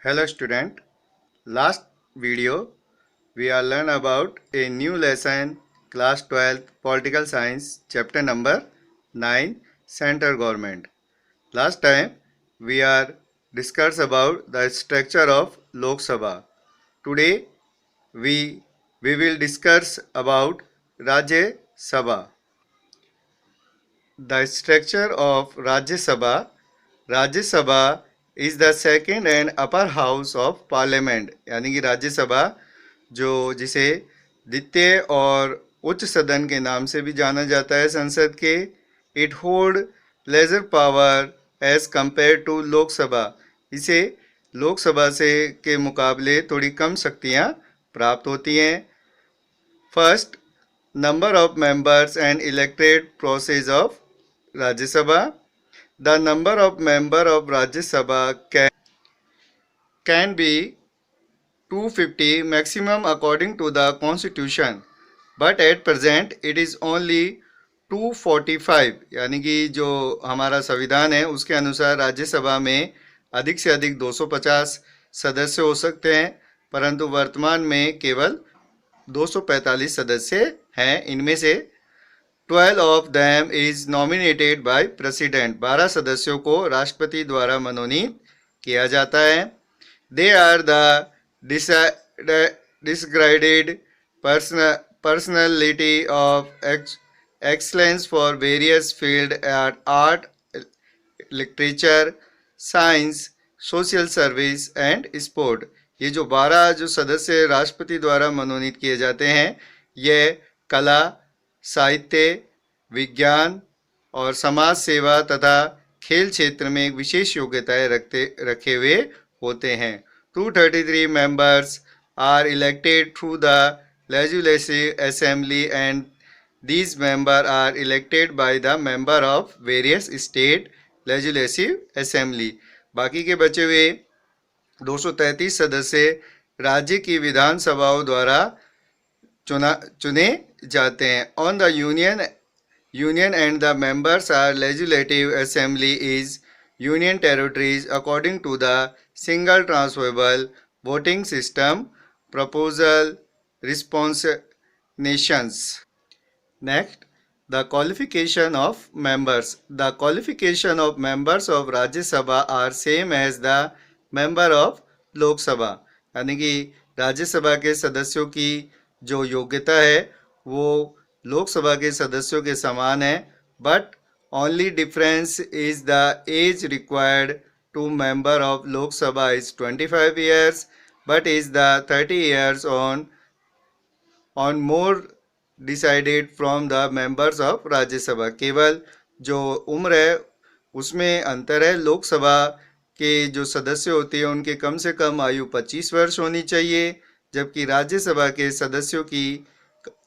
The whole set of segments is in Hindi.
Hello student, last video we are learn about a new lesson class 12th political science chapter number 9 central government. Last time we are discuss about the structure of Lok Sabha. Today we will discuss about Rajya Sabha. The structure of Rajya Sabha is the second and upper house of parliament. यानी कि राज्य सभा जो जिसे द्वितीय और उच्च सदन के नाम से भी जाना जाता है संसद के, it hold lesser power as compared to Lok Sabha. इसे लोकसभा से के मुकाबले थोड़ी कम शक्तियां प्राप्त होती हैं. First, number of members and elected process of Rajya Sabha. The number of member of Rajya Sabha can be 250 maximum according to the constitution, but at present it is only 245. यानी कि जो हमारा संविधान है उसके अनुसार राज्यसभा में अधिक से अधिक 250 सदस्य हो सकते हैं, परंतु वर्तमान में केवल 245 सदस्य हैं. इनमें से 12 of them is nominated by president. 12 सदस्यों को राष्ट्रपति द्वारा मनोनीत किया जाता है. They are the disgraded personality of excellence for various field at art, literature, science, social service and sport. ये जो 12 जो सदस्य राष्ट्रपति द्वारा मनोनीत किए जाते हैं, ये कला, साहित्य, विज्ञान और समाज सेवा तथा खेल क्षेत्र में विशेष योग्यताएं रखे हुए होते हैं. 233 members are elected through the legislative assembly and these members are elected by the member of various state legislative assembly. बाकी के बचे हुए 233 सदस्य राज्य की विधानसभाओं द्वारा चुने जाते हैं. On the union and the members are legislative assembly is union territories according to the single transferable voting system proposal response nations. Next, the qualification of members. The qualification of members of Rajya Sabha are same as the member of Lok Sabha. यानी कि राज्य सभा के सदस्यों की जो योग्यता है वो लोकसभा के सदस्यों के समान है, but only difference is the age required to member of Lok Sabha is 25 years, but is the 30 years on more decided from the members of Rajya Sabha. केवल जो उम्र है उसमें अंतर है. लोकसभा के जो सदस्य होते हैं उनके कम से कम आयु 25 वर्ष होनी चाहिए, जबकि राज्यसभा के सदस्यों की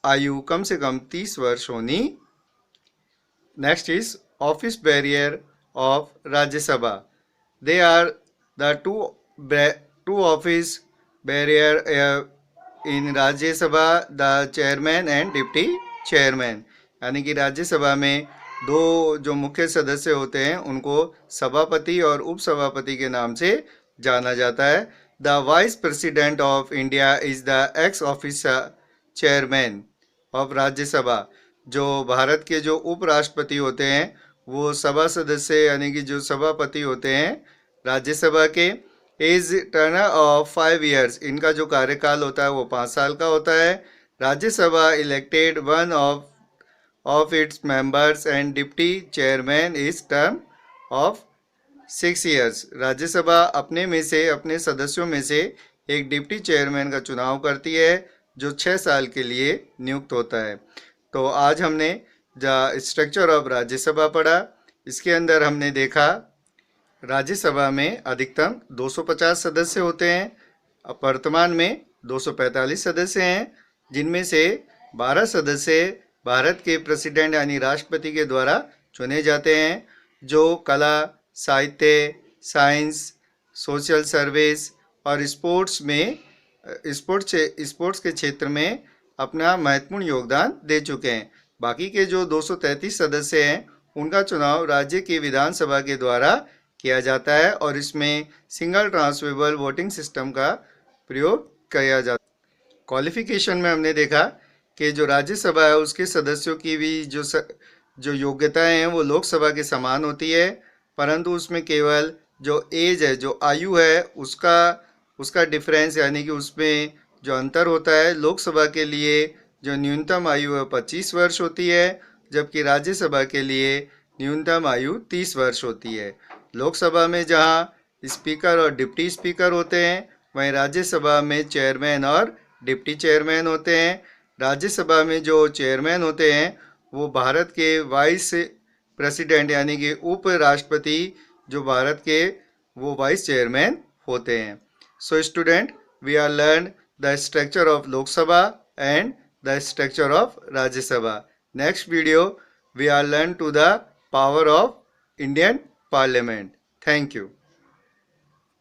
आयु कम से कम 30 वर्ष होनी. Next is office bearer of Rajya Sabha. They are the two office bearer in Rajya Sabha, the chairman and deputy chairman. यानी कि राज्यसभा में दो जो मुख्य सदस्य होते हैं उनको सभापति और उपसभापति के नाम से जाना जाता है. The vice president of India is the x officer chairman of Rajya Sabha. जो भारत के जो उपराष्ट्रपति होते हैं वो सभा सदस्य यानी कि जो सभापति होते हैं राज्यसभा के. As tenure of 5 years. इनका जो कार्यकाल होता है वो 5 साल का होता है. Rajya Sabha elected one of its members and deputy chairman is term of 6 years. Rajya Sabha अपने सदस्यों में से एक डिप्टी चेयरमैन का चुनाव करती है जो 6 साल के लिए नियुक्त होता है. तो आज हमने द स्ट्रक्चर ऑफ राज्यसभा पढ़ा. इसके अंदर हमने देखा राज्यसभा में अधिकतम 250 सदस्य होते हैं. अब वर्तमान में 245 सदस्य हैं, जिनमें से 12 सदस्य भारत के प्रेसिडेंट यानी राष्ट्रपति के द्वारा चुने जाते हैं, जो कला, साहित्य, साइंस, सोशल सर्विस और स्पोर्ट्स के क्षेत्र में अपना महत्वपूर्ण योगदान दे चुके हैं. बाकी के जो 233 सदस्य हैं उनका चुनाव राज्य की विधानसभा के द्वारा किया जाता है और इसमें सिंगल ट्रांसफरेबल वोटिंग सिस्टम का प्रयोग किया जाता है। क्वालिफिकेशन में हमने देखा कि जो राज्यसभा है उसके सदस्यों की भी जो योग्यताएं हैं वो लोकसभा के समान होती है, परंतु उसमें केवल जो एज है, जो आयु है, उसका उसका डिफरेंस यानी कि उसमें जो अंतर होता है। लोकसभा के लिए जो न्यूनतम आयु है 25 वर्ष होती है, जबकि राज्यसभा के लिए न्यूनतम आयु 30 वर्ष होती है। लोकसभा में जहां स्पीकर और डिप्टी स्पीकर होते हैं, वहीं राज्यसभा में चेयरमैन और डिप्टी चेयरमैन होते हैं। राज्यसभा में जो चेयरमैन होते हैं वो भारत के वाइस प्रेसिडेंट यानी कि उप राष्ट्रपति जो भारत के वो वाइस चेयरमैन होते हैं। So student, we are learn the structure of Lok Sabha and the structure of Rajya Sabha. Next video we are learn to the power of Indian Parliament. Thank you.